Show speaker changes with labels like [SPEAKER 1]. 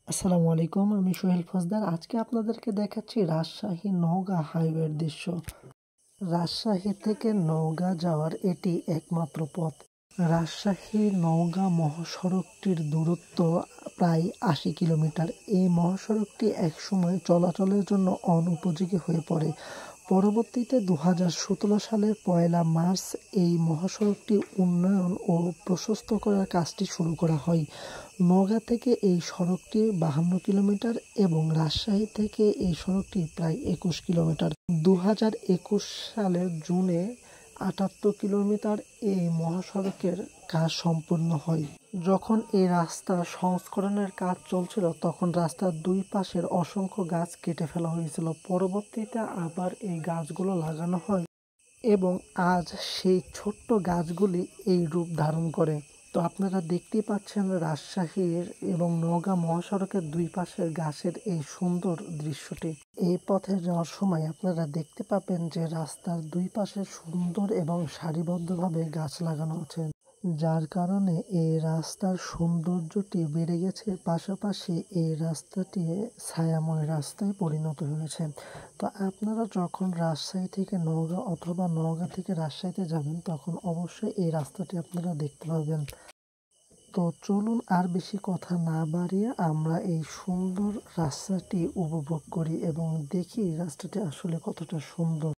[SPEAKER 1] আসসালামু আলাইকুম, আমি সোহেল ফজদার। আজকে আপনাদেরকে দেখাচ্ছি রাজশাহী নওগাঁ হাইওয়ের দৃশ্য। রাজশাহী থেকে নওগাঁ যাওয়ার এটি একমাত্র পথ। রাজশাহী নওগাঁ মহাসড়কটির দূরত্ব প্রায় ৮০ কিলোমিটার। এই মহাসড়কটি একসময় চলাচলের জন্য অনুপযোগী হয়ে পড়ে। পরবর্তীতে ২০১৭ সালের ১লা মার্চ এই মহাসড়কটি উন্নয়ন ও প্রশস্ত করার কাজটি শুরু করা হয়। নওগাঁ থেকে এই সড়কটি ৫২ কিলোমিটার এবং রাজশাহী থেকে এই সড়কটি প্রায় ২১ কিলোমিটার। ২০২১ সালের জুনে ৭৮ কিলোমিটার এই মহাসড়কের কাজ সম্পূর্ণ হয়। যখন এই রাস্তার সংস্করণের কাজ চলছিল তখন রাস্তার দুই পাশের অসংখ্য গাছ কেটে ফেলা হয়েছিল। পরবর্তীতে আবার এই গাছগুলো লাগানো হয় এবং আজ সেই ছোট্ট গাছগুলি এই রূপ ধারণ করে। তো আপনারা দেখতেই পাচ্ছেন রাজশাহীর এবং নওগাঁ মহাসড়কের দুই পাশের গাছের এই সুন্দর দৃশ্যটি। এই পথে যাওয়ার সময় আপনারা দেখতে পাবেন যে রাস্তার দুই পাশে সুন্দর এবং সারিবদ্ধভাবে গাছ লাগানো আছে, যার কারণে এই রাস্তার সৌন্দর্যটি বেড়ে গেছে। পাশাপাশি এই রাস্তাটি ছায়াময় রাস্তায় পরিণত হয়েছে। তো আপনারা যখন রাজশাহী থেকে নওগাঁ অথবা নওগাঁ থেকে রাজশাহীতে যাবেন তখন অবশ্যই এই রাস্তাটি আপনারা দেখতে পাবেন। তো চলুন আর বেশি কথা না বাড়িয়ে আমরা এই সুন্দর রাস্তাটি উপভোগ করি এবং দেখি রাস্তাটি আসলে কতটা সুন্দর।